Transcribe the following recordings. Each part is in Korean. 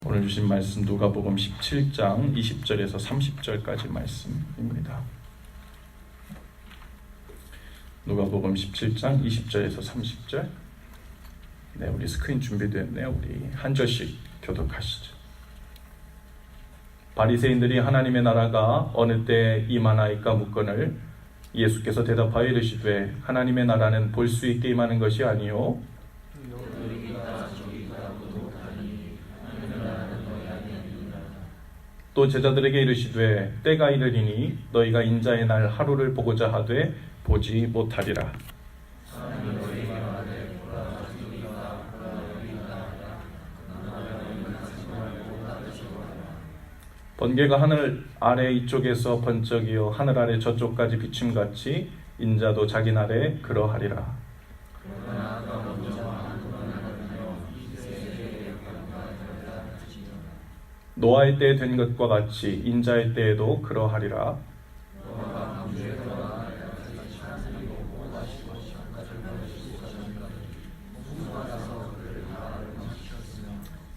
오늘 주신 말씀 누가복음 17장 20절에서 30절까지 말씀입니다. 누가복음 17장 20절에서 30절. 네, 우리 스크린 준비되었네요. 우리 한 절씩 교독하시죠. 바리새인들이 하나님의 나라가 어느 때에 임하나이까 묻거늘 예수께서 대답하여 이르시되 하나님의 나라는 볼 수 있게 임하는 것이 아니요 또 제자들에게 이르시되 때가 이르리니 너희가 인자의 날 하루를 보고자 하되 보지 못하리라. 번개가 하늘 아래 이쪽에서 번쩍이어 하늘 아래 저쪽까지 비춤같이 인자도 자기 날에 그러하리라. 노아의 때에 된 것과 같이 인자의 때에도 그러하리라.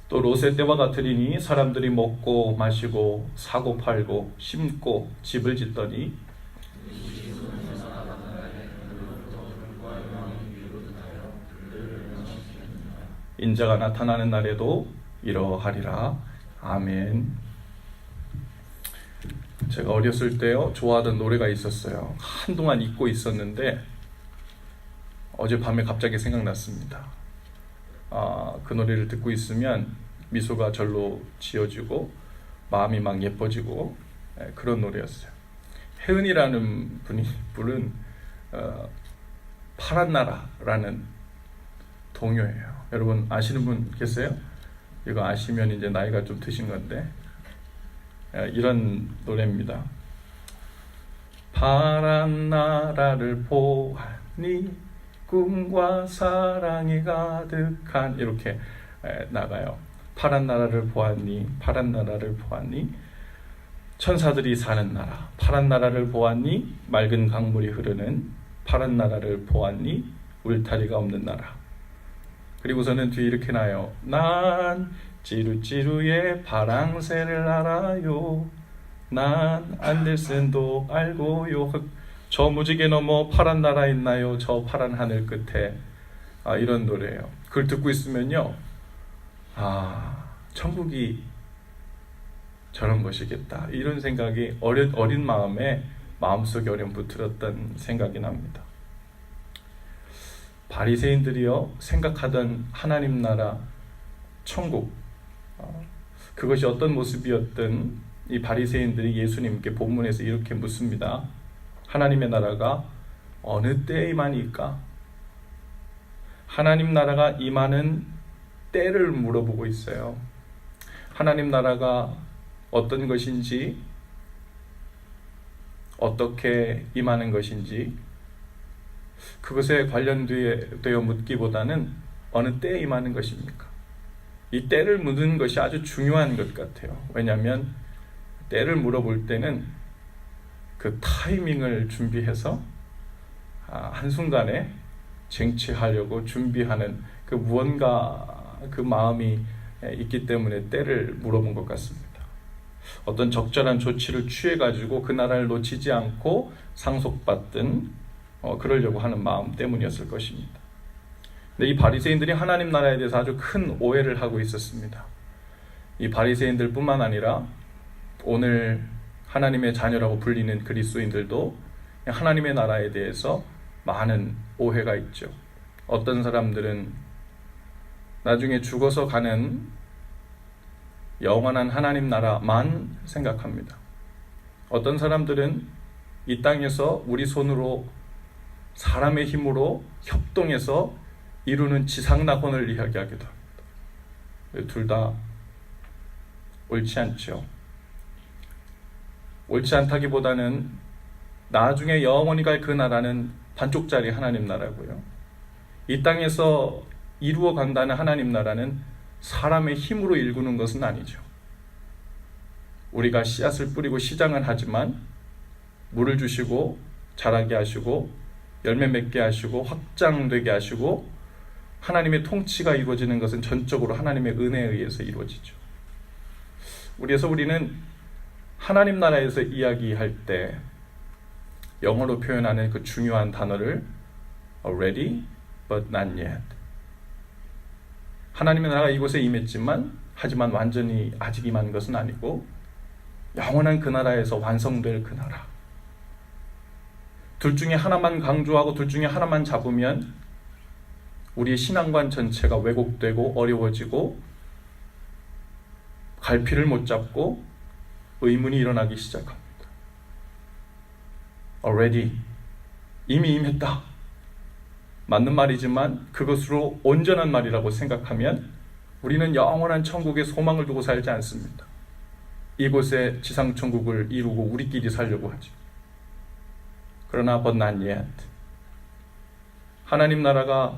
또 롯의 때와 같으리니 사람들이 먹고 마시고 사고 팔고 심고 집을 짓더니 인자가 나타나는 날에도 이러하리라. 아멘. 제가 어렸을 때요 좋아하던 노래가 있었어요. 한동안 잊고 있었는데 어젯밤에 갑자기 생각났습니다. 그 노래를 듣고 있으면 미소가 절로 지어지고 마음이 막 예뻐지고 그런 노래였어요. 혜은이라는 분이 부른 파란 나라라는 동요예요. 여러분 아시는 분 계세요? 이거 아시면 이제 나이가 좀 드신 건데 이런 노래입니다. 파란 나라를 보았니 꿈과 사랑이 가득한 이렇게 나가요. 파란 나라를 보았니 파란 나라를 보았니 천사들이 사는 나라 파란 나라를 보았니 맑은 강물이 흐르는 파란 나라를 보았니 울타리가 없는 나라. 그리고서는 뒤에 이렇게 나요. 난 찌루찌루의 파랑새를 알아요. 난 안데슨도 알고요. 저 무지개 넘어 파란 나라 있나요? 저 파란 하늘 끝에. 이런 노래예요. 그걸 듣고 있으면요. 천국이 저런 것이겠다. 이런 생각이 어린 마음에 마음속에 어렴풋들었던 생각이 납니다. 바리새인들이요 생각하던 하나님 나라 천국 그것이 어떤 모습이었든 이 바리새인들이 예수님께 본문에서 이렇게 묻습니다. 하나님의 나라가 어느 때에 임하니까? 하나님 나라가 임하는 때를 물어보고 있어요. 하나님 나라가 어떤 것인지 어떻게 임하는 것인지 그것에 관련되어 묻기보다는 어느 때에 임하는 것입니까? 이 때를 묻는 것이 아주 중요한 것 같아요. 왜냐하면 때를 물어볼 때는 그 타이밍을 준비해서 한순간에 쟁취하려고 준비하는 그 무언가 그 마음이 있기 때문에 때를 물어본 것 같습니다. 어떤 적절한 조치를 취해가지고 그 나라를 놓치지 않고 상속받든 그러려고 하는 마음 때문이었을 것입니다. 근데 이 바리새인들이 하나님 나라에 대해서 아주 큰 오해를 하고 있었습니다. 이 바리새인들 뿐만 아니라 오늘 하나님의 자녀라고 불리는 그리스도인들도 하나님의 나라에 대해서 많은 오해가 있죠. 어떤 사람들은 나중에 죽어서 가는 영원한 하나님 나라만 생각합니다. 어떤 사람들은 이 땅에서 우리 손으로 사람의 힘으로 협동해서 이루는 지상낙원을 이야기하기도 합니다. 둘 다 옳지 않죠. 옳지 않다기보다는 나중에 영원히 갈 그 나라는 반쪽짜리 하나님 나라고요. 이 땅에서 이루어 간다는 하나님 나라는 사람의 힘으로 일구는 것은 아니죠. 우리가 씨앗을 뿌리고 시장은 하지만 물을 주시고 자라게 하시고 열매 맺게 하시고 확장되게 하시고 하나님의 통치가 이루어지는 것은 전적으로 하나님의 은혜에 의해서 이루어지죠. 그래서 우리는 하나님 나라에서 이야기할 때 영어로 표현하는 그 중요한 단어를 already but not yet. 하나님의 나라가 이곳에 임했지만 하지만 완전히 아직 임한 것은 아니고 영원한 그 나라에서 완성될 그 나라. 둘 중에 하나만 강조하고 둘 중에 하나만 잡으면 우리의 신앙관 전체가 왜곡되고 어려워지고 갈피를 못 잡고 의문이 일어나기 시작합니다. already, 이미 임했다. 맞는 말이지만 그것으로 온전한 말이라고 생각하면 우리는 영원한 천국에 소망을 두고 살지 않습니다. 이곳에 지상천국을 이루고 우리끼리 살려고 하죠. 그러나 but not yet. 하나님 나라가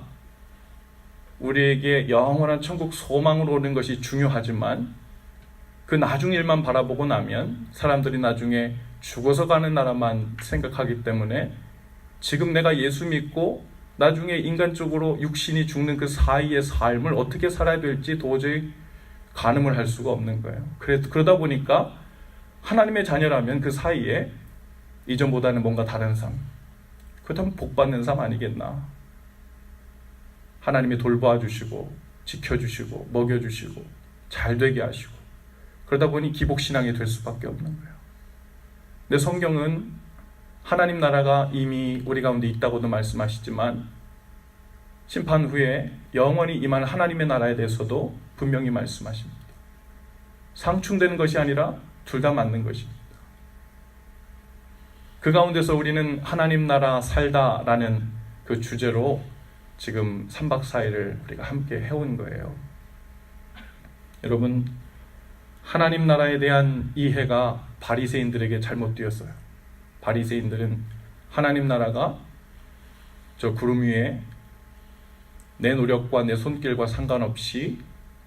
우리에게 영원한 천국 소망으로 오는 것이 중요하지만 그 나중 일만 바라보고 나면 사람들이 나중에 죽어서 가는 나라만 생각하기 때문에 지금 내가 예수 믿고 나중에 인간적으로 육신이 죽는 그 사이의 삶을 어떻게 살아야 될지 도저히 가늠을 할 수가 없는 거예요. 그러다 보니까 하나님의 자녀라면 그 사이에 이전보다는 뭔가 다른 삶, 그렇다면 복 받는 삶 아니겠나. 하나님이 돌봐 주시고 지켜주시고 먹여주시고 잘 되게 하시고 그러다 보니 기복신앙이 될 수밖에 없는 거예요. 근데 성경은 하나님 나라가 이미 우리 가운데 있다고도 말씀하시지만 심판 후에 영원히 임할 하나님의 나라에 대해서도 분명히 말씀하십니다. 상충되는 것이 아니라 둘 다 맞는 것입니다. 그 가운데서 우리는 하나님 나라 살다라는 그 주제로 지금 3박 4일을 우리가 함께 해온 거예요. 여러분, 하나님 나라에 대한 이해가 바리새인들에게 잘못되었어요. 바리새인들은 하나님 나라가 저 구름 위에 내 노력과 내 손길과 상관없이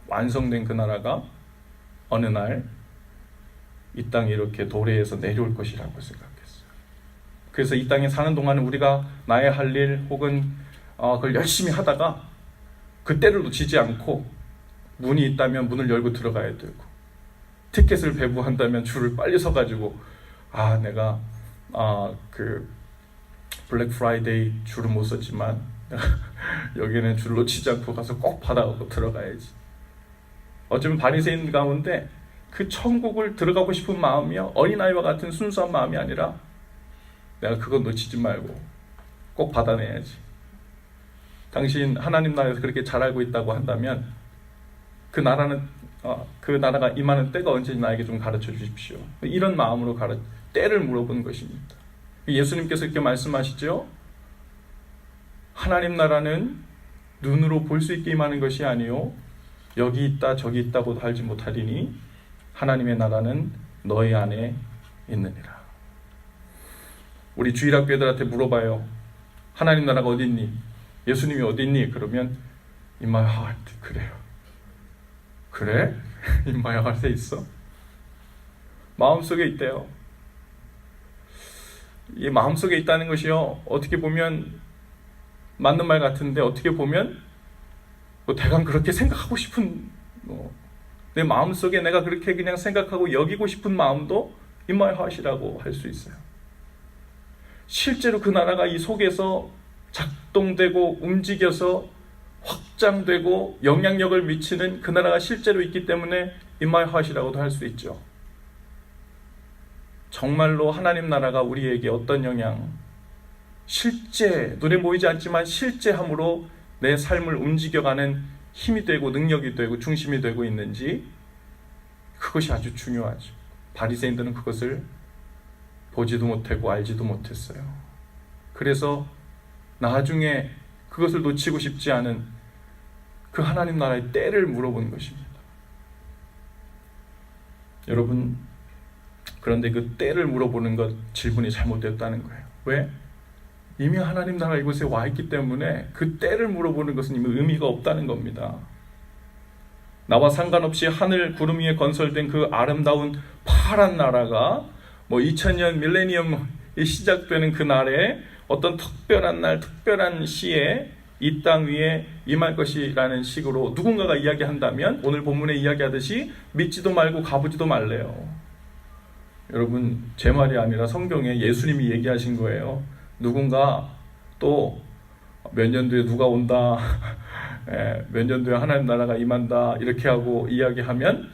완성된 그 나라가 어느 날 이 땅에 이렇게 도래해서 내려올 것이라고 생각했어요. 그래서 이 땅에 사는 동안은 우리가 나의 할 일 혹은 그걸 열심히 하다가 그 때를 놓치지 않고 문이 있다면 문을 열고 들어가야 되고 티켓을 배부한다면 줄을 빨리 서가지고 내가 그 블랙 프라이데이 줄은 못 섰지만 여기는 줄 놓치지 않고 가서 꼭 받아가고 들어가야지. 어쩌면 바리새인 가운데 그 천국을 들어가고 싶은 마음이요, 어린아이와 같은 순수한 마음이 아니라 내가 그거 놓치지 말고 꼭 받아내야지. 당신 하나님 나라에서 그렇게 잘 알고 있다고 한다면 그 나라가 임하는 때가 언제인지 나에게 좀 가르쳐 주십시오. 이런 마음으로 때를 물어본 것입니다. 예수님께서 이렇게 말씀하시죠. 하나님 나라는 눈으로 볼 수 있게 임하는 것이 아니요 여기 있다 저기 있다고 알지 못하리니 하나님의 나라는 너희 안에 있느니라. 우리 주일학교 애들한테 물어봐요. 하나님 나라가 어디 있니? 예수님이 어디 있니? 그러면 In my heart. 그래요. 그래? In my heart에 있어? 마음속에 있대요. 이 마음속에 있다는 것이요, 어떻게 보면 맞는 말 같은데 어떻게 보면 대강 그렇게 생각하고 싶은 내 마음속에 내가 그렇게 그냥 생각하고 여기고 싶은 마음도 In my heart이라고 할 수 있어요. 실제로 그 나라가 이 속에서 작동되고 움직여서 확장되고 영향력을 미치는 그 나라가 실제로 있기 때문에 In my heart이라고도 할 수 있죠. 정말로 하나님 나라가 우리에게 어떤 영향, 실제 눈에 보이지 않지만 실제함으로 내 삶을 움직여가는 힘이 되고 능력이 되고 중심이 되고 있는지, 그것이 아주 중요하죠. 바리새인들은 그것을 보지도 못하고 알지도 못했어요. 그래서 나중에 그것을 놓치고 싶지 않은 그 하나님 나라의 때를 물어본 것입니다. 여러분, 그런데 그 때를 물어보는 것 질문이 잘못됐다는 거예요. 왜? 이미 하나님 나라 이곳에 와 있기 때문에 그 때를 물어보는 것은 이미 의미가 없다는 겁니다. 나와 상관없이 하늘 구름 위에 건설된 그 아름다운 파란 나라가 2000년 밀레니엄이 시작되는 그 날에 어떤 특별한 날, 특별한 시에 이 땅 위에 임할 것이라는 식으로 누군가가 이야기한다면 오늘 본문에 이야기하듯이 믿지도 말고 가보지도 말래요. 여러분, 제 말이 아니라 성경에 예수님이 얘기하신 거예요. 누군가 또 몇 년 뒤에 누가 온다, 몇 년 뒤에 하나님 나라가 임한다 이렇게 하고 이야기하면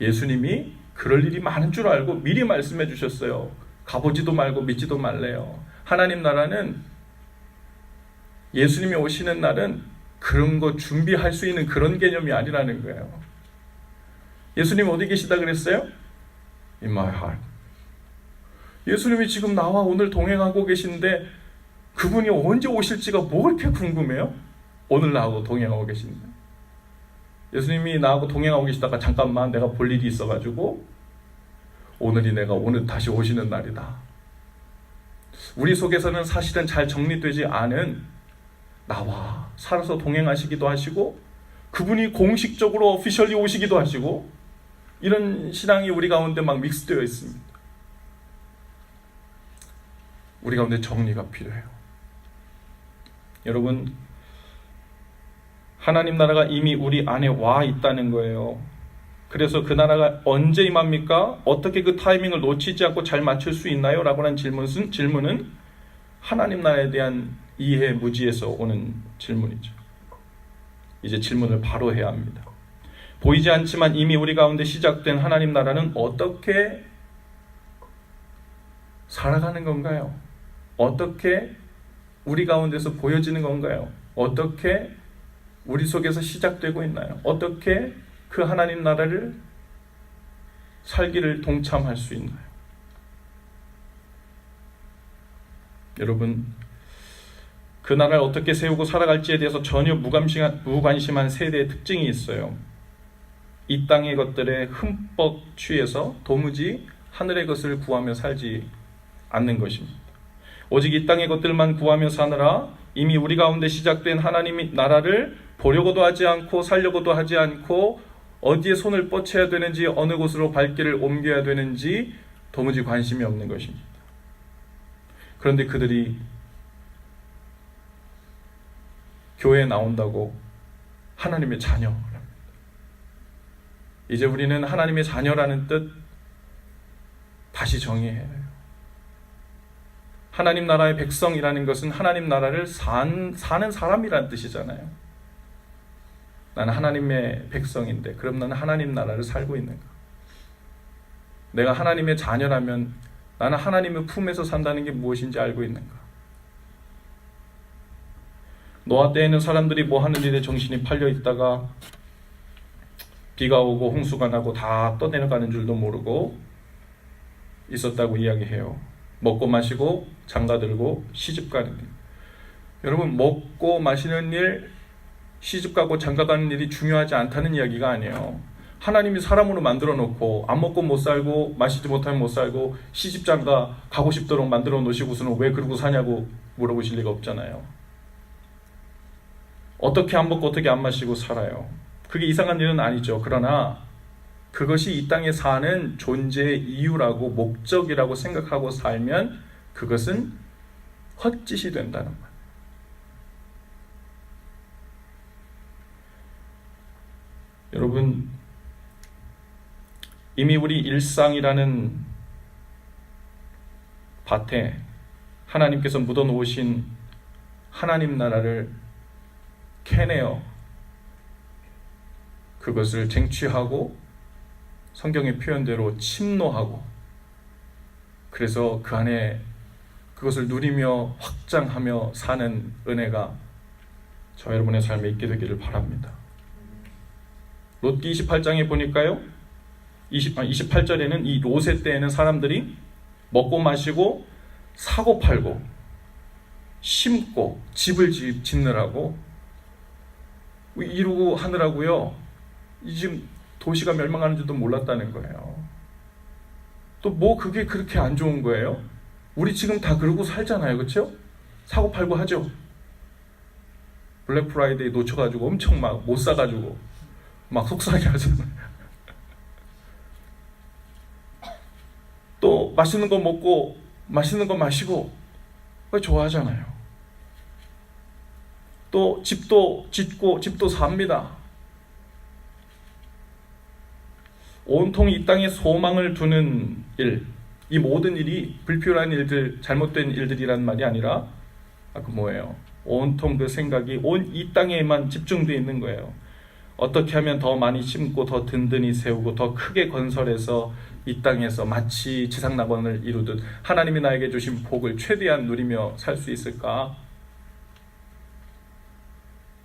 예수님이 그럴 일이 많은 줄 알고 미리 말씀해 주셨어요. 가보지도 말고 믿지도 말래요. 하나님 나라는, 예수님이 오시는 날은 그런 거 준비할 수 있는 그런 개념이 아니라는 거예요. 예수님 어디 계시다 그랬어요? In my heart. 예수님이 지금 나와 오늘 동행하고 계신데 그분이 언제 오실지가 뭐 그렇게 궁금해요? 오늘 나하고 동행하고 계신데. 예수님이 나하고 동행하고 계시다가 잠깐만 내가 볼 일이 있어가지고 오늘이 내가 오늘 다시 오시는 날이다. 우리 속에서는 사실은 잘 정리되지 않은 나와 살아서 동행하시기도 하시고 그분이 공식적으로 오피셜리 오시기도 하시고 이런 신앙이 우리 가운데 막 믹스되어 있습니다. 우리 가운데 정리가 필요해요. 여러분, 하나님 나라가 이미 우리 안에 와 있다는 거예요. 그래서 그 나라가 언제 임합니까? 어떻게 그 타이밍을 놓치지 않고 잘 맞출 수 있나요? 라고 하는 질문은 하나님 나라에 대한 이해 무지에서 오는 질문이죠. 이제 질문을 바로 해야 합니다. 보이지 않지만 이미 우리 가운데 시작된 하나님 나라는 어떻게 살아가는 건가요? 어떻게 우리 가운데서 보여지는 건가요? 어떻게 우리 속에서 시작되고 있나요? 어떻게 그 하나님 나라를 살기를 동참할 수 있나요? 여러분, 그 나라를 어떻게 세우고 살아갈지에 대해서 전혀 무관심한 세대의 특징이 있어요. 이 땅의 것들에 흠뻑 취해서 도무지 하늘의 것을 구하며 살지 않는 것입니다. 오직 이 땅의 것들만 구하며 사느라 이미 우리 가운데 시작된 하나님의 나라를 보려고도 하지 않고 살려고도 하지 않고 어디에 손을 뻗쳐야 되는지 어느 곳으로 발길을 옮겨야 되는지 도무지 관심이 없는 것입니다. 그런데 그들이 교회에 나온다고 하나님의 자녀랍니다. 이제 우리는 하나님의 자녀라는 뜻 다시 정의해야 해요. 하나님 나라의 백성이라는 것은 하나님 나라를 사는 사람이라는 뜻이잖아요. 나는 하나님의 백성인데 그럼 나는 하나님 나라를 살고 있는가? 내가 하나님의 자녀라면 나는 하나님의 품에서 산다는 게 무엇인지 알고 있는가? 노아 때에는 사람들이 뭐 하는 일에 정신이 팔려 있다가 비가 오고 홍수가 나고 다 떠내려가는 줄도 모르고 있었다고 이야기해요. 먹고 마시고 장가들고 시집가는 일. 여러분, 먹고 마시는 일, 시집가고 장가가는 일이 중요하지 않다는 이야기가 아니에요. 하나님이 사람으로 만들어 놓고 안 먹고 못 살고 마시지 못하면 못 살고 시집장가 가고 싶도록 만들어 놓으시고서는 왜 그러고 사냐고 물어보실 리가 없잖아요. 어떻게 안 먹고 어떻게 안 마시고 살아요? 그게 이상한 일은 아니죠. 그러나 그것이 이 땅에 사는 존재의 이유라고 목적이라고 생각하고 살면 그것은 헛짓이 된다는 말. 여러분, 이미 우리 일상이라는 밭에 하나님께서 묻어놓으신 하나님 나라를 캐내어 그것을 쟁취하고 성경의 표현대로 침노하고 그래서 그 안에 그것을 누리며 확장하며 사는 은혜가 저 여러분의 삶에 있게 되기를 바랍니다. 롯기 28장에 보니까요, 28절에는 이 롯의 때에는 사람들이 먹고 마시고 사고 팔고 심고 집을 짓느라고 이루고 하느라고요, 지금 도시가 멸망하는 줄도 몰랐다는 거예요. 또 뭐 그게 그렇게 안 좋은 거예요? 우리 지금 다 그러고 살잖아요, 그렇죠? 사고 팔고 하죠. 블랙 프라이데이 놓쳐가지고 엄청 막 못 사가지고 막 속상해 하잖아요. 또 맛있는 거 먹고 맛있는 거 마시고 좋아하잖아요. 또 집도 짓고 집도 삽니다. 온통 이 땅에 소망을 두는 일, 이 모든 일이 불필요한 일들, 잘못된 일들이란 말이 아니라 그 뭐예요? 온통 그 생각이 온 이 땅에만 집중되어 있는 거예요. 어떻게 하면 더 많이 심고 더 든든히 세우고 더 크게 건설해서 이 땅에서 마치 지상낙원을 이루듯 하나님이 나에게 주신 복을 최대한 누리며 살 수 있을까?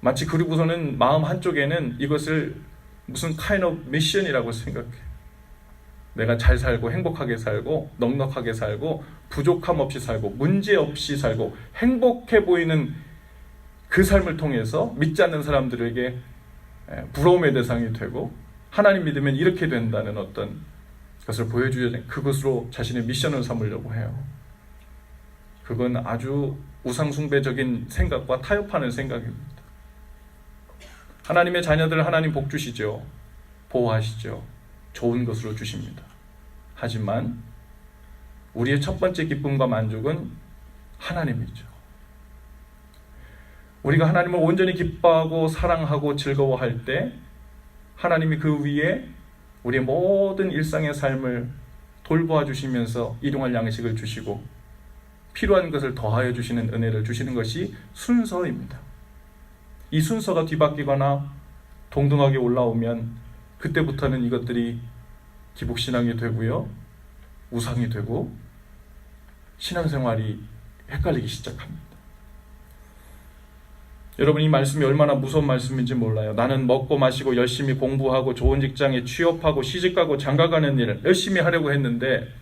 마치 그리고서는 마음 한쪽에는 이것을 무슨 kind of mission이라고 생각해. 내가 잘 살고 행복하게 살고 넉넉하게 살고 부족함 없이 살고 문제 없이 살고 행복해 보이는 그 삶을 통해서 믿지 않는 사람들에게 부러움의 대상이 되고 하나님 믿으면 이렇게 된다는 어떤 것을 보여주려 그것으로 자신의 미션을 삼으려고 해요. 그건 아주 우상숭배적인 생각과 타협하는 생각입니다. 하나님의 자녀들 하나님 복 주시죠. 보호하시죠. 좋은 것으로 주십니다. 하지만 우리의 첫 번째 기쁨과 만족은 하나님이죠. 우리가 하나님을 온전히 기뻐하고 사랑하고 즐거워할 때 하나님이 그 위에 우리의 모든 일상의 삶을 돌보아 주시면서 일용할 양식을 주시고 필요한 것을 더하여 주시는 은혜를 주시는 것이 순서입니다. 이 순서가 뒤바뀌거나 동등하게 올라오면 그때부터는 이것들이 기복신앙이 되고요, 우상이 되고 신앙생활이 헷갈리기 시작합니다. 여러분, 이 말씀이 얼마나 무서운 말씀인지 몰라요. 나는 먹고 마시고 열심히 공부하고 좋은 직장에 취업하고 시집가고 장가가는 일 열심히 하려고 했는데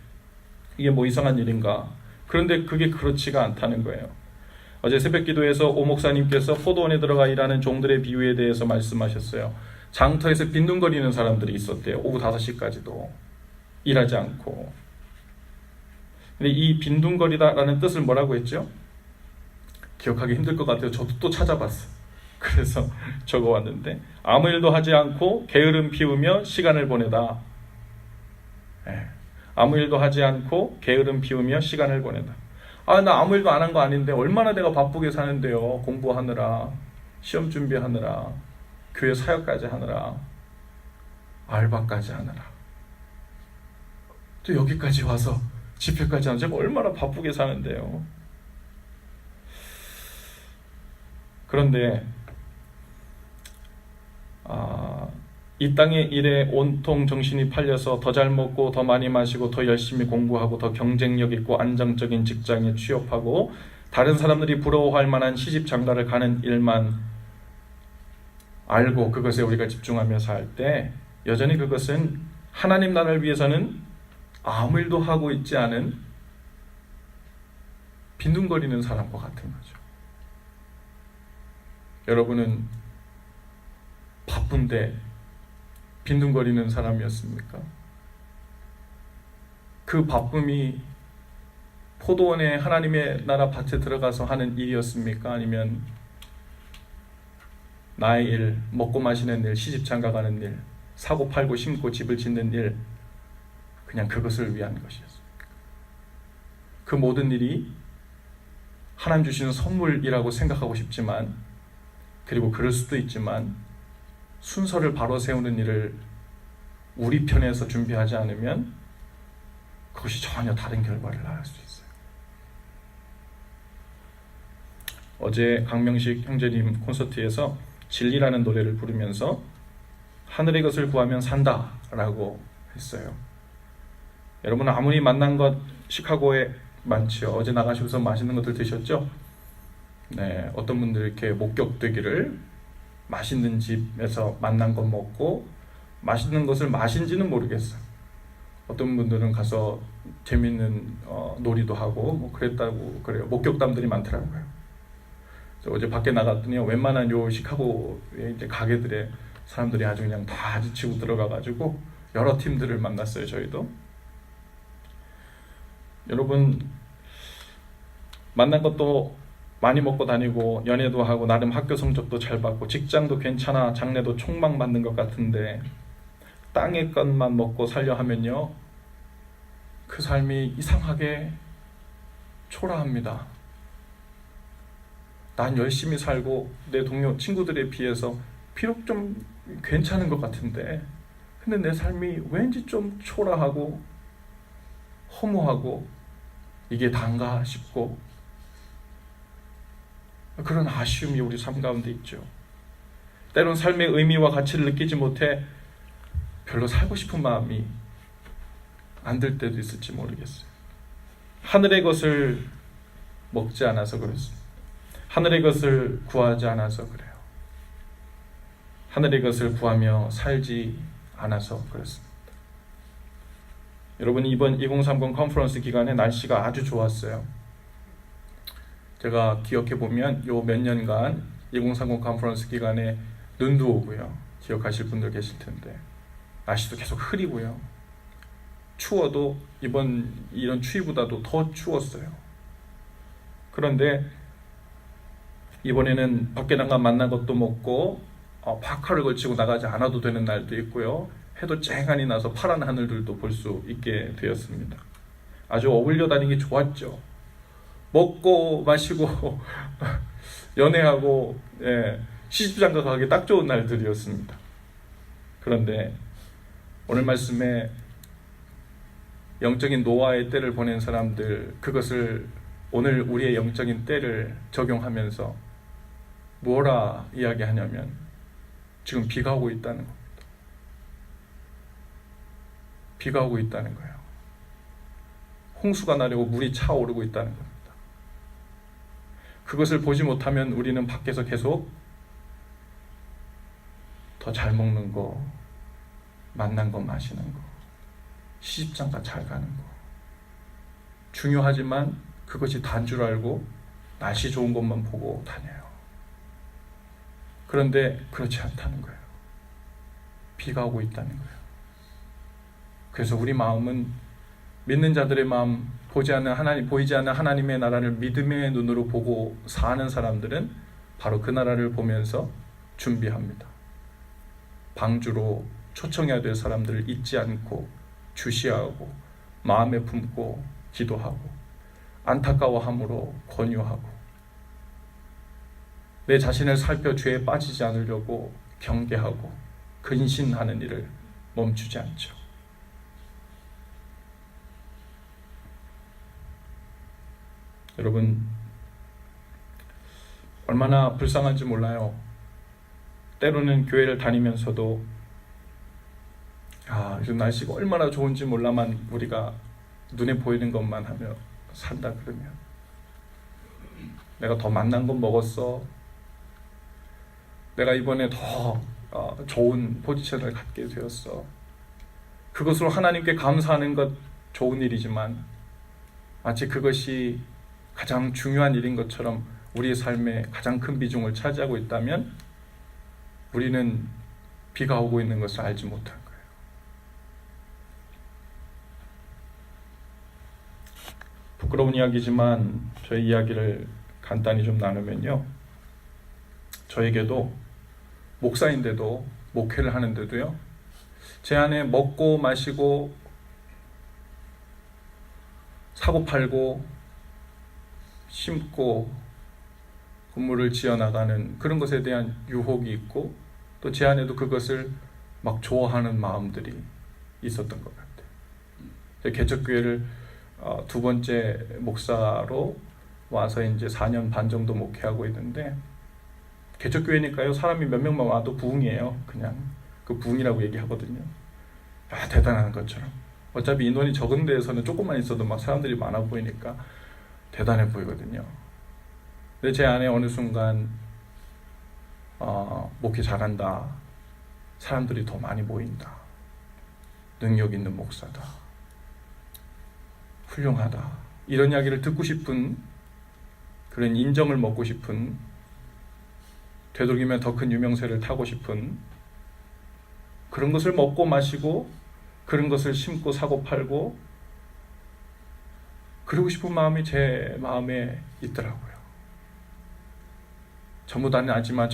이게 뭐 이상한 일인가? 그런데 그게 그렇지가 않다는 거예요. 어제 새벽기도에서 오 목사님께서 포도원에 들어가 일하는 종들의 비유에 대해서 말씀하셨어요. 장터에서 빈둥거리는 사람들이 있었대요. 오후 5시까지도 일하지 않고. 근데 이 빈둥거리다라는 뜻을 뭐라고 했죠? 기억하기 힘들 것 같아요. 저도 또 찾아봤어요. 그래서 적어왔는데 아무 일도 하지 않고 게으름 피우며 시간을 보내다. 아무 일도 하지 않고 게으름 피우며 시간을 보내다. 나 아무 일도 안 한 거 아닌데 얼마나 내가 바쁘게 사는데요. 공부하느라, 시험 준비하느라, 교회 사역까지 하느라, 알바까지 하느라, 또 여기까지 와서 집회까지 하느라 제가 얼마나 바쁘게 사는데요. 그런데 이 땅의 일에 온통 정신이 팔려서 더 잘 먹고 더 많이 마시고 더 열심히 공부하고 더 경쟁력 있고 안정적인 직장에 취업하고 다른 사람들이 부러워할 만한 시집 장가를 가는 일만 알고 그것에 우리가 집중하며 살 때 여전히 그것은 하나님 나라를 위해서는 아무 일도 하고 있지 않은 빈둥거리는 사람과 같은 거죠. 여러분은 바쁜데 빈둥거리는 사람이었습니까? 그 바쁨이 포도원에 하나님의 나라 밭에 들어가서 하는 일이었습니까? 아니면 나의 일, 먹고 마시는 일, 시집 장가가는 일, 사고 팔고 심고 집을 짓는 일, 그냥 그것을 위한 것이었습니까? 그 모든 일이 하나님 주시는 선물이라고 생각하고 싶지만, 그리고 그럴 수도 있지만 순서를 바로 세우는 일을 우리 편에서 준비하지 않으면 그것이 전혀 다른 결과를 낳을 수 있어요. 어제 강명식 형제님 콘서트에서 진리라는 노래를 부르면서 하늘의 것을 구하면 산다 라고 했어요. 여러분, 아무리 만난 것 시카고에 많죠. 어제 나가시고서 맛있는 것들 드셨죠? 네, 어떤 분들 이렇게 목격되기를 맛있는 집에서 만난 거 먹고 맛있는 것을 마신지는 모르겠어요. 어떤 분들은 가서 재밌는 놀이도 하고 뭐 그랬다고 그래요. 목격담들이 많더라고요. 어제 밖에 나갔더니 웬만한 요 시카고의 이제 가게들에 사람들이 아주 그냥 다 지치고 들어가가지고 여러 팀들을 만났어요. 저희도. 여러분, 만난 것도 많이 먹고 다니고 연애도 하고 나름 학교 성적도 잘 받고 직장도 괜찮아 장래도 촉망 받는 것 같은데 땅의 것만 먹고 살려 하면요, 그 삶이 이상하게 초라합니다. 난 열심히 살고 내 동료 친구들에 비해서 비록 좀 괜찮은 것 같은데 근데 내 삶이 왠지 좀 초라하고 허무하고 이게 단가 싶고 그런 아쉬움이 우리 삶 가운데 있죠. 때론 삶의 의미와 가치를 느끼지 못해 별로 살고 싶은 마음이 안 들 때도 있을지 모르겠어요. 하늘의 것을 먹지 않아서 그렇습니다. 하늘의 것을 구하지 않아서 그래요. 하늘의 것을 구하며 살지 않아서 그렇습니다. 여러분, 이번 2030 컨퍼런스 기간에 날씨가 아주 좋았어요. 제가 기억해 보면 요 몇 년간 2030 컨퍼런스 기간에 눈도 오고요. 기억하실 분들 계실 텐데 날씨도 계속 흐리고요. 추워도 이런 추위보다도 더 추웠어요. 그런데 이번에는 밖에 나가 만난 것도 먹고 파카를 걸치고 나가지 않아도 되는 날도 있고요. 해도 쨍하니 나서 파란 하늘들도 볼 수 있게 되었습니다. 아주 어울려 다니기 좋았죠. 먹고 마시고 연애하고 시집장가 가기 딱 좋은 날들이었습니다. 그런데 오늘 말씀에 영적인 노아의 때를 보낸 사람들, 그것을 오늘 우리의 영적인 때를 적용하면서 뭐라 이야기하냐면 지금 비가 오고 있다는 겁니다. 비가 오고 있다는 거예요. 홍수가 나려고 물이 차오르고 있다는 겁니다. 그것을 보지 못하면 우리는 밖에서 계속 더 잘 먹는 거, 만난 거, 마시는 거, 시집장가 잘 가는 거, 중요하지만 그것이 단 줄 알고 날씨 좋은 것만 보고 다녀요. 그런데 그렇지 않다는 거예요. 비가 오고 있다는 거예요. 그래서 우리 마음은 믿는 자들의 마음, 보이지 않는 하나님의 나라를 믿음의 눈으로 보고 사는 사람들은 바로 그 나라를 보면서 준비합니다. 방주로 초청해야 될 사람들을 잊지 않고 주시하고 마음에 품고 기도하고 안타까워함으로 권유하고 내 자신을 살펴 죄에 빠지지 않으려고 경계하고 근신하는 일을 멈추지 않죠. 여러분, 얼마나 불쌍한지 몰라요. 때로는 교회를 다니면서도 요즘 날씨가 얼마나 좋은지 몰라만 우리가 눈에 보이는 것만 하며 산다 그러면 내가 더 맛난 건 먹었어. 내가 이번에 더 좋은 포지션을 갖게 되었어. 그것으로 하나님께 감사하는 것 좋은 일이지만 마치 그것이 가장 중요한 일인 것처럼 우리의 삶에 가장 큰 비중을 차지하고 있다면 우리는 비가 오고 있는 것을 알지 못한 거예요. 부끄러운 이야기지만 저희 이야기를 간단히 좀 나누면요, 저에게도 목사인데도 목회를 하는데도요, 제 안에 먹고 마시고 사고 팔고 심고 건물을 지어나가는 그런 것에 대한 유혹이 있고 또 제 안에도 그것을 막 좋아하는 마음들이 있었던 것 같아요. 개척교회를 두 번째 목사로 와서 이제 4년 반 정도 목회하고 있는데, 개척교회니까요, 사람이 몇 명만 와도 부흥이에요. 그냥 그 부흥이라고 얘기하거든요. 대단한 것처럼. 어차피 인원이 적은 데에서는 조금만 있어도 막 사람들이 많아 보이니까 대단해 보이거든요. 근데 제 안에 어느 순간 목회 잘한다, 사람들이 더 많이 모인다, 능력 있는 목사다, 훌륭하다, 이런 이야기를 듣고 싶은, 그런 인정을 먹고 싶은, 되도록이면 더 큰 유명세를 타고 싶은, 그런 것을 먹고 마시고 그런 것을 심고 사고 팔고 그러고 싶은 마음이 제 마음에 있더라고요. 전부 다는 아니지만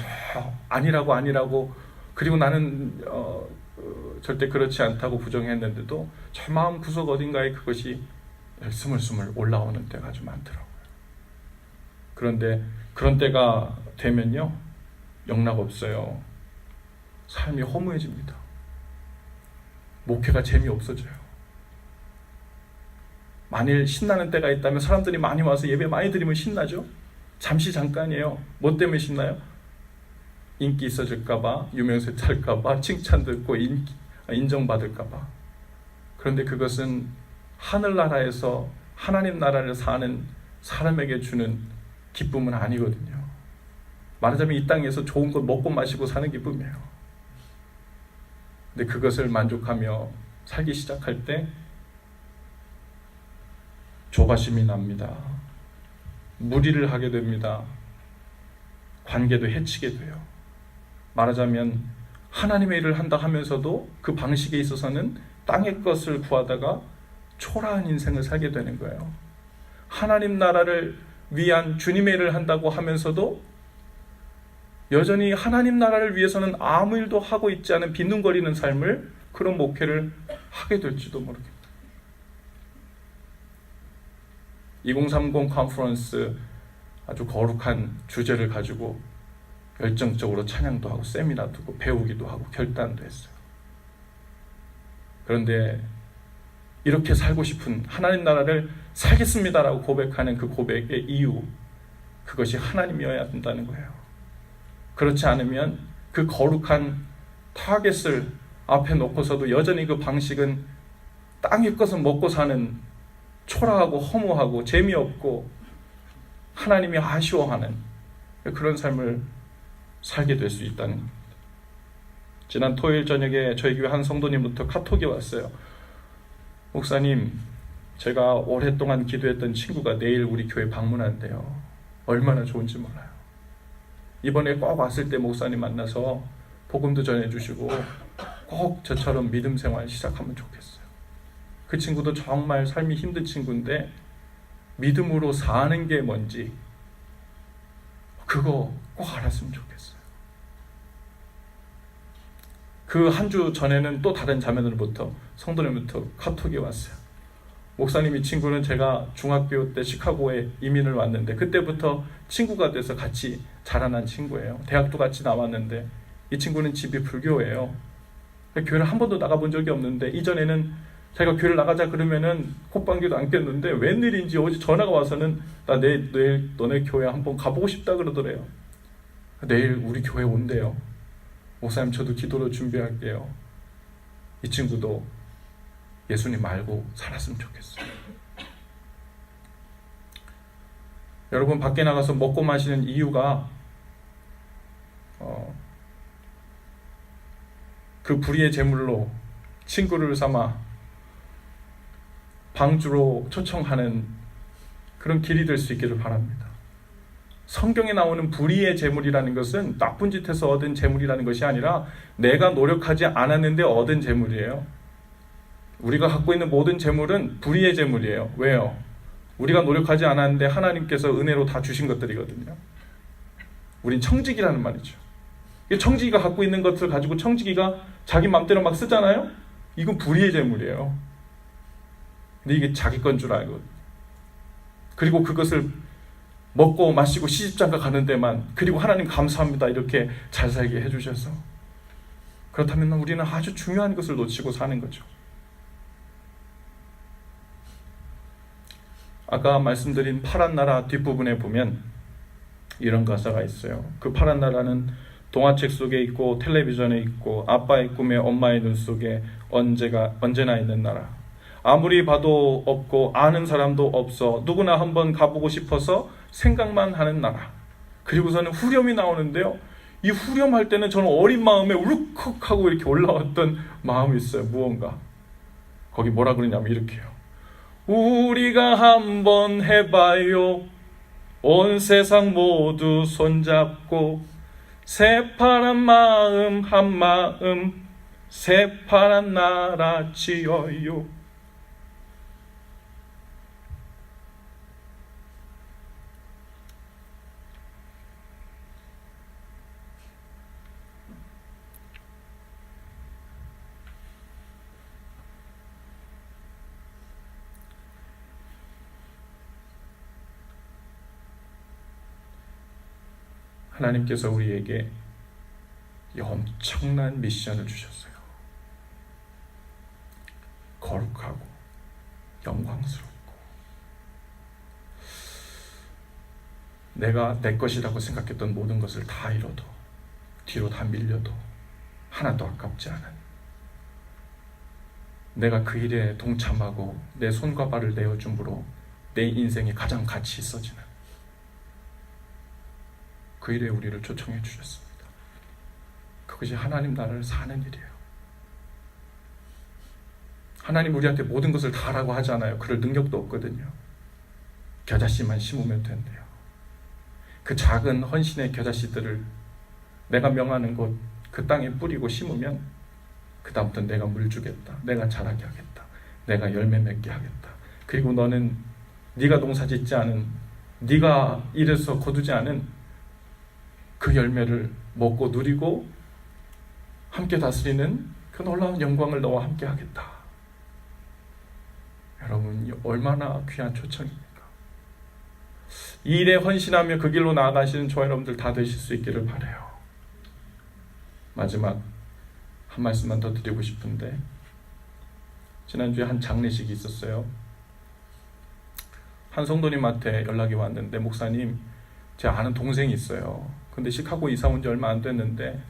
아니라고 그리고 나는 절대 그렇지 않다고 부정했는데도 저 마음 구석 어딘가에 그것이 스물스물 올라오는 때가 좀 많더라고요. 그런데 그런 때가 되면요, 영락 없어요. 삶이 허무해집니다. 목회가 재미없어져요. 만일 신나는 때가 있다면 사람들이 많이 와서 예배 많이 드리면 신나죠? 잠시 잠깐이에요. 뭐 때문에 신나요? 인기 있어질까봐, 유명세 탈까봐, 칭찬 듣고 인정받을까봐. 그런데 그것은 하늘나라에서 하나님 나라를 사는 사람에게 주는 기쁨은 아니거든요. 말하자면 이 땅에서 좋은 것 먹고 마시고 사는 기쁨이에요. 근데 그것을 만족하며 살기 시작할 때 조바심이 납니다. 무리를 하게 됩니다. 관계도 해치게 돼요. 말하자면 하나님의 일을 한다 하면서도 그 방식에 있어서는 땅의 것을 구하다가 초라한 인생을 살게 되는 거예요. 하나님 나라를 위한 주님의 일을 한다고 하면서도 여전히 하나님 나라를 위해서는 아무 일도 하고 있지 않은 빈둥거리는 삶을, 그런 목회를 하게 될지도 모르겠다. 2030 컨퍼런스 아주 거룩한 주제를 가지고 열정적으로 찬양도 하고 세미나도 하고 배우기도 하고 결단도 했어요. 그런데 이렇게 살고 싶은, 하나님 나라를 살겠습니다라고 고백하는 그 고백의 이유, 그것이 하나님이어야 한다는 거예요. 그렇지 않으면 그 거룩한 타겟을 앞에 놓고서도 여전히 그 방식은 땅의 것은 먹고 사는 초라하고 허무하고 재미없고 하나님이 아쉬워하는 그런 삶을 살게 될 수 있다는 겁니다. 지난 토요일 저녁에 저희 교회 한 성도님부터 카톡이 왔어요. 목사님, 제가 오랫동안 기도했던 친구가 내일 우리 교회 방문한대요. 얼마나 좋은지 몰라요. 이번에 꼭 왔을 때 목사님 만나서 복음도 전해주시고 꼭 저처럼 믿음 생활 시작하면 좋겠어요. 그 친구도 정말 삶이 힘든 친구인데 믿음으로 사는 게 뭔지 그거 꼭 알았으면 좋겠어요. 그 한 주 전에는 또 다른 자매들부터, 성도님부터 카톡이 왔어요. 목사님, 이 친구는 제가 중학교 때 시카고에 이민을 왔는데 그때부터 친구가 돼서 같이 자라난 친구예요. 대학도 같이 나왔는데 이 친구는 집이 불교예요. 교회를 한 번도 나가본 적이 없는데 이전에는 제가 교회를 나가자 그러면은 콧방귀도 안 꼈는데 웬일인지 어제 전화가 와서는 나 내일 너네 교회 한번 가보고 싶다 그러더래요. 내일 우리 교회 온대요. 목사님, 저도 기도로 준비할게요. 이 친구도 예수님 알고 살았으면 좋겠어요. 여러분, 밖에 나가서 먹고 마시는 이유가 그 불의의 제물로 친구를 삼아 방주로 초청하는 그런 길이 될 수 있기를 바랍니다. 성경에 나오는 불의의 제물이라는 것은 나쁜 짓해서 얻은 제물이라는 것이 아니라 내가 노력하지 않았는데 얻은 제물이에요. 우리가 갖고 있는 모든 제물은 불의의 제물이에요. 왜요? 우리가 노력하지 않았는데 하나님께서 은혜로 다 주신 것들이거든요. 우린 청지기라는 말이죠. 청지기가 갖고 있는 것을 가지고 청지기가 자기 마음대로 막 쓰잖아요? 이건 불의의 제물이에요. 근데 이게 자기 건 줄 알고, 그리고 그것을 먹고 마시고 시집장가 가는 데만, 그리고 하나님 감사합니다 이렇게 잘 살게 해주셔서, 그렇다면 우리는 아주 중요한 것을 놓치고 사는 거죠. 아까 말씀드린 파란 나라 뒷부분에 보면 이런 가사가 있어요. 그 파란 나라는 동화책 속에 있고 텔레비전에 있고 아빠의 꿈에 엄마의 눈 속에 언제나 있는 나라. 아무리 봐도 없고 아는 사람도 없어 누구나 한번 가보고 싶어서 생각만 하는 나라. 그리고서는 후렴이 나오는데요, 이 후렴할 때는 저는 어린 마음에 울컥하고 이렇게 올라왔던 마음이 있어요. 무언가 거기 뭐라 그러냐면 이렇게요. 우리가 한번 해봐요. 온 세상 모두 손잡고 새파란 마음 한 마음 새파란 나라 지어요. 하나님께서 우리에게 이 엄청난 미션을 주셨어요. 거룩하고 영광스럽고 내가 내 것이라고 생각했던 모든 것을 다 잃어도 뒤로 다 밀려도 하나도 아깝지 않은, 내가 그 일에 동참하고 내 손과 발을 내어줌으로 내 인생이 가장 가치 있어지는 그 일에 우리를 초청해 주셨습니다. 그것이 하나님 나라를 사는 일이에요. 하나님 우리한테 모든 것을 다 하라고 하지 않아요. 그럴 능력도 없거든요. 겨자씨만 심으면 된대요. 그 작은 헌신의 겨자씨들을 내가 명하는 곳 그 땅에 뿌리고 심으면 그 다음부터 내가 물 주겠다, 내가 자라게 하겠다, 내가 열매 맺게 하겠다. 그리고 너는 네가 농사짓지 않은, 네가 일해서 거두지 않은 그 열매를 먹고 누리고 함께 다스리는 그 놀라운 영광을 너와 함께 하겠다. 여러분, 얼마나 귀한 초청입니까? 이 일에 헌신하며 그 길로 나아가시는 저와 여러분들 다 되실 수 있기를 바라요. 마지막 한 말씀만 더 드리고 싶은데, 지난주에 한 장례식이 있었어요. 한 성도님한테 연락이 왔는데, 목사님, 제 아는 동생이 있어요. 근데 시카고 이사 온 지 얼마 안 됐는데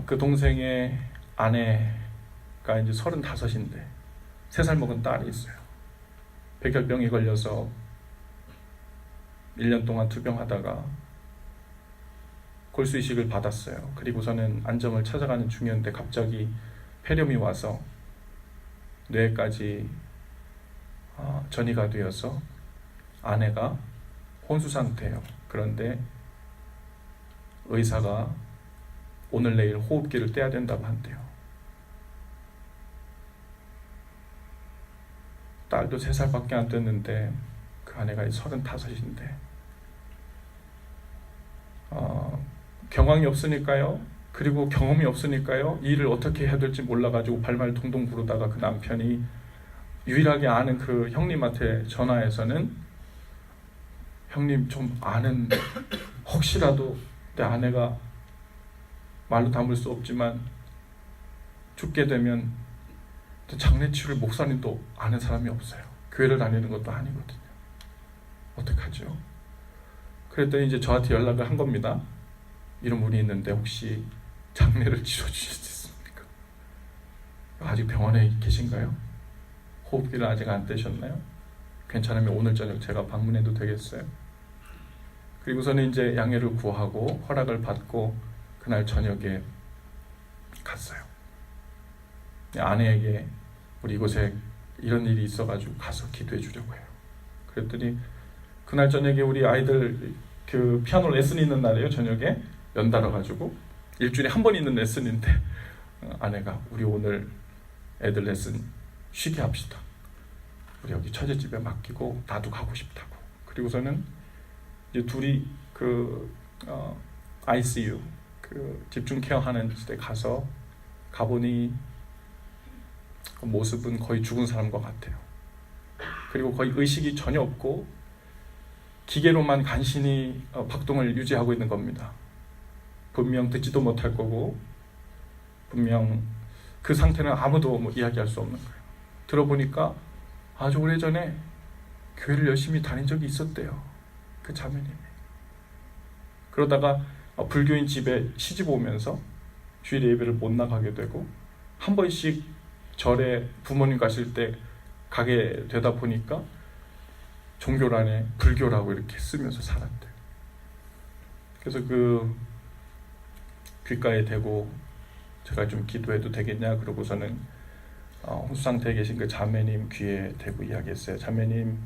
그 동생의 아내가 이제 35인데 3살 먹은 딸이 있어요. 백혈병이 걸려서 1년 동안 투병하다가 골수 이식을 받았어요. 그리고서는 안정을 찾아가는 중이었는데 갑자기 폐렴이 와서 뇌까지 전이가 되어서 아내가 혼수 상태예요. 그런데 의사가 오늘 내일 호흡기를 떼야 된다고 한대요. 딸도 3살밖에 안 됐는데 그 아내가 35인데 경황이 없으니까요, 그리고 경험이 없으니까요, 이 일을 어떻게 해야 될지 몰라가지고 발말 동동 구르다가 그 남편이 유일하게 아는 그 형님한테 전화해서는, 형님 좀 아는, 혹시라도 내 아내가 말로 담을 수 없지만 죽게 되면 장례 치를 목사님도 아는 사람이 없어요. 교회를 다니는 것도 아니거든요. 어떡하죠? 그랬더니 이제 저한테 연락을 한 겁니다. 이런 분이 있는데 혹시 장례를 치러주실 수 있습니까? 아직 병원에 계신가요? 호흡기를 아직 안 떼셨나요? 괜찮으면 오늘 저녁 제가 방문해도 되겠어요? 그리고서는 이제 양해를 구하고 허락을 받고 그날 저녁에 갔어요. 아내에게 우리 이곳에 이런 일이 있어가지고 가서 기도해 주려고 해요. 그랬더니 그날 저녁에 우리 아이들 그 피아노 레슨이 있는 날이에요. 저녁에 연달아 가지고 일주일에 한 번 있는 레슨인데 아내가 우리 오늘 애들 레슨 쉬게 합시다. 우리 여기 처제집에 맡기고 나도 가고 싶다고. 그리고서는 이제 둘이 그 ICU 그 집중 케어하는 데 가보니 그 모습은 거의 죽은 사람과 같아요. 그리고 거의 의식이 전혀 없고 기계로만 간신히 박동을 유지하고 있는 겁니다. 분명 듣지도 못할 거고 분명 그 상태는 아무도 이야기할 수 없는 거예요. 들어보니까 아주 오래전에 교회를 열심히 다닌 적이 있었대요. 그 자매님이. 그러다가 불교인 집에 시집 오면서 주일 예배를 못 나가게 되고 한 번씩 절에 부모님 가실 때 가게 되다 보니까 종교란에 불교라고 이렇게 쓰면서 살았대요. 그래서 그 귓가에 대고 제가 좀 기도해도 되겠냐 그러고서는 혼수 상태에 계신 그 자매님 귀에 대고 이야기했어요. 자매님,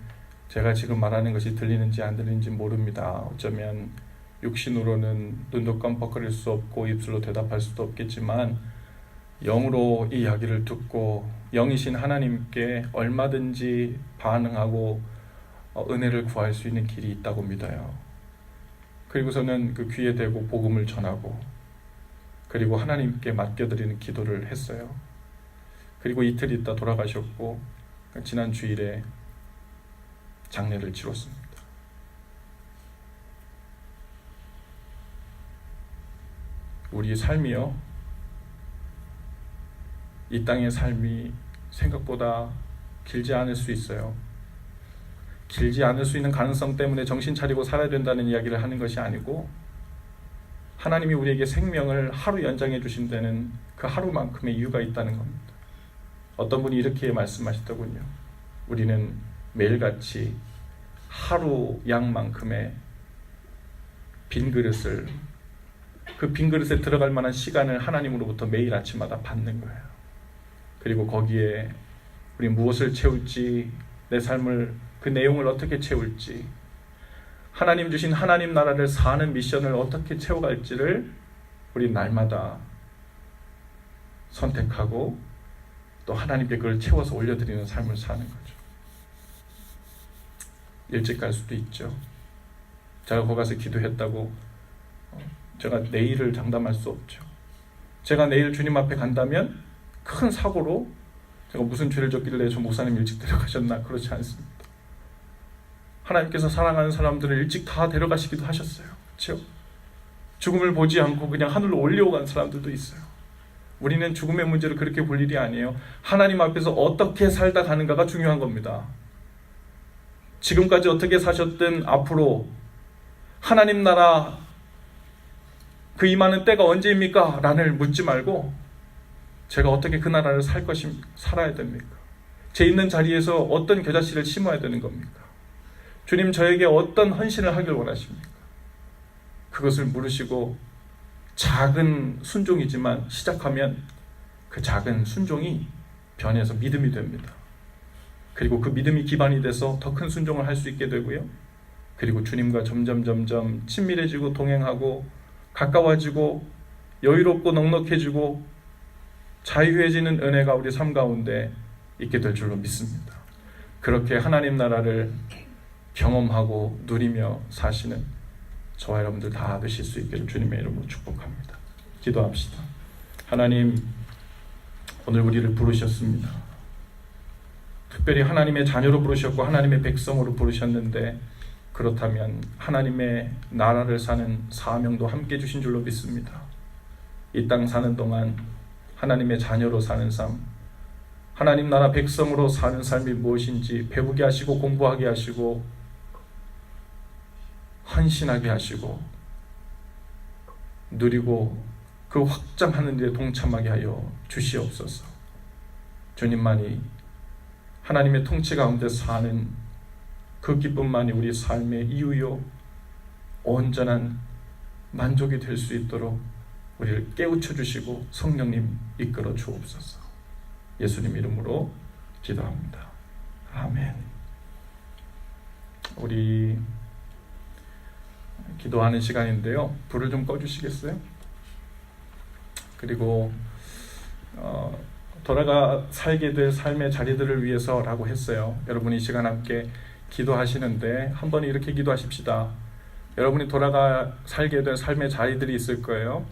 제가 지금 말하는 것이 들리는지 안 들리는지 모릅니다. 어쩌면 육신으로는 눈도 깜빡거릴 수 없고 입술로 대답할 수도 없겠지만 영으로 이 이야기를 듣고 영이신 하나님께 얼마든지 반응하고 은혜를 구할 수 있는 길이 있다고 믿어요. 그리고서는 그 귀에 대고 복음을 전하고 그리고 하나님께 맡겨드리는 기도를 했어요. 그리고 이틀 있다 돌아가셨고 지난 주일에 장례를 치렀습니다. 우리 삶이요, 이 땅의 삶이 생각보다 길지 않을 수 있어요. 길지 않을 수 있는 가능성 때문에 정신 차리고 살아야 된다는 이야기를 하는 것이 아니고, 하나님이 우리에게 생명을 하루 연장해 주신 데는 그 하루만큼의 이유가 있다는 겁니다. 어떤 분이 이렇게 말씀하시더군요. 우리는 매일같이 하루 양만큼의 빈 그릇을, 그 빈 그릇에 들어갈 만한 시간을 하나님으로부터 매일 아침마다 받는 거예요. 그리고 거기에 우리 무엇을 채울지, 내 삶을, 그 내용을 어떻게 채울지, 하나님 주신 하나님 나라를 사는 미션을 어떻게 채워갈지를 우리 날마다 선택하고 또 하나님께 그걸 채워서 올려드리는 삶을 사는 거죠. 일찍 갈 수도 있죠. 제가 거기 가서 기도했다고 제가 내일을 장담할 수 없죠. 제가 내일 주님 앞에 간다면 큰 사고로 제가 무슨 죄를 졌길래 저 목사님 일찍 데려가셨나, 그렇지 않습니다. 하나님께서 사랑하는 사람들을 일찍 다 데려가시기도 하셨어요. 그렇죠? 죽음을 보지 않고 그냥 하늘로 올려간 사람들도 있어요. 우리는 죽음의 문제를 그렇게 볼 일이 아니에요. 하나님 앞에서 어떻게 살다 가는가가 중요한 겁니다. 지금까지 어떻게 사셨든 앞으로 하나님 나라 그 임하는 때가 언제입니까? 라는 묻지 말고, 제가 어떻게 그 나라를 살아야 됩니까? 제 있는 자리에서 어떤 겨자씨를 심어야 되는 겁니까? 주님, 저에게 어떤 헌신을 하길 원하십니까? 그것을 물으시고, 작은 순종이지만 시작하면 그 작은 순종이 변해서 믿음이 됩니다. 그리고 그 믿음이 기반이 돼서 더 큰 순종을 할 수 있게 되고요. 그리고 주님과 점점 친밀해지고 동행하고 가까워지고 여유롭고 넉넉해지고 자유해지는 은혜가 우리 삶 가운데 있게 될 줄로 믿습니다. 그렇게 하나님 나라를 경험하고 누리며 사시는 저와 여러분들 다 되실 수 있기를 주님의 이름으로 축복합니다. 기도합시다. 하나님, 오늘 우리를 부르셨습니다. 특별히 하나님의 자녀로 부르셨고 하나님의 백성으로 부르셨는데, 그렇다면 하나님의 나라를 사는 사명도 함께 주신 줄로 믿습니다. 이 땅 사는 동안 하나님의 자녀로 사는 삶, 하나님 나라 백성으로 사는 삶이 무엇인지 배우게 하시고 공부하게 하시고 헌신하게 하시고 누리고 그 확장하는 데 동참하게 하여 주시옵소서. 주님만이 하나님의 통치 가운데 사는 그 기쁨만이 우리 삶의 이유요 온전한 만족이 될 수 있도록 우리를 깨우쳐 주시고 성령님 이끌어 주옵소서. 예수님 이름으로 기도합니다. 아멘. 우리 기도하는 시간인데요, 불을 좀 꺼주시겠어요? 그리고 돌아가 살게 될 삶의 자리들을 위해서라고 했어요. 여러분이 이 시간 함께 기도하시는데 한번 이렇게 기도하십시다. 여러분이 돌아가 살게 될 삶의 자리들이 있을 거예요.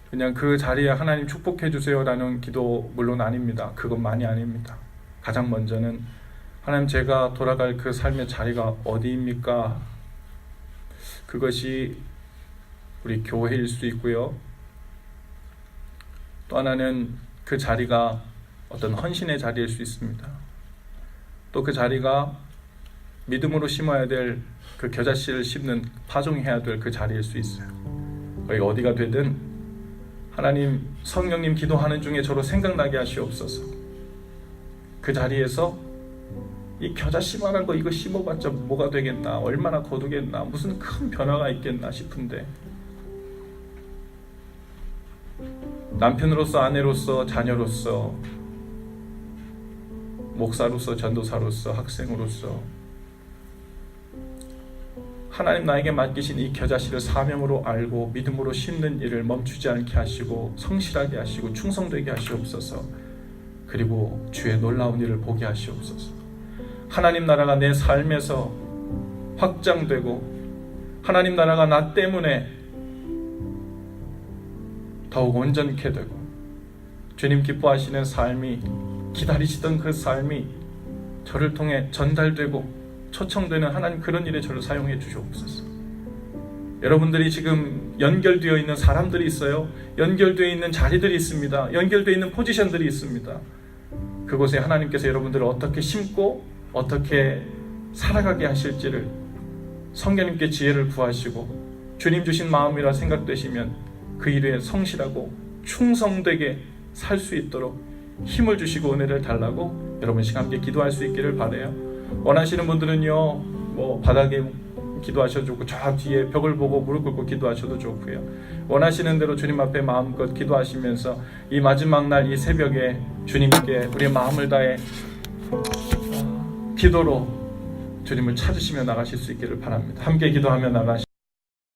그냥 그 자리에 하나님 축복해 주세요 라는 기도 물론 아닙니다. 그것만이 아닙니다. 가장 먼저는 하나님, 제가 돌아갈 그 삶의 자리가 어디입니까? 그것이 우리 교회일 수 있고요. 또 하나는 그 자리가 어떤 헌신의 자리일 수 있습니다. 또 그 자리가 믿음으로 심어야 될 그 겨자씨를 심는, 파종해야 될 그 자리일 수 있어요. 거기가 어디가 되든 하나님, 성령님 기도하는 중에 저로 생각나게 하시옵소서. 그 자리에서 이 겨자씨만한 거 이거 심어봤자 뭐가 되겠나, 얼마나 거두겠나, 무슨 큰 변화가 있겠나 싶은데 남편으로서, 아내로서, 자녀로서, 목사로서, 전도사로서, 학생으로서 하나님 나에게 맡기신 이 겨자씨를 사명으로 알고 믿음으로 심는 일을 멈추지 않게 하시고 성실하게 하시고 충성되게 하시옵소서. 그리고 주의 놀라운 일을 보게 하시옵소서. 하나님 나라가 내 삶에서 확장되고 하나님 나라가 나 때문에 더욱 온전케 되고 주님 기뻐하시는 삶이, 기다리시던 그 삶이 저를 통해 전달되고 초청되는 하나님, 그런 일에 저를 사용해 주시옵소서. 여러분들이 지금 연결되어 있는 사람들이 있어요. 연결되어 있는 자리들이 있습니다. 연결되어 있는 포지션들이 있습니다. 그곳에 하나님께서 여러분들을 어떻게 심고 어떻게 살아가게 하실지를 성령님께 지혜를 구하시고 주님 주신 마음이라 생각되시면 그 일에 성실하고 충성되게 살 수 있도록 힘을 주시고 은혜를 달라고 여러분 시간 함께 기도할 수 있기를 바라요. 원하시는 분들은요 바닥에 기도하셔도 좋고 저 뒤에 벽을 보고 무릎 꿇고 기도하셔도 좋고요. 원하시는 대로 주님 앞에 마음껏 기도하시면서 이 마지막 날 이 새벽에 주님께 우리의 마음을 다해 기도로 주님을 찾으시며 나가실 수 있기를 바랍니다. 함께 기도하며 나가시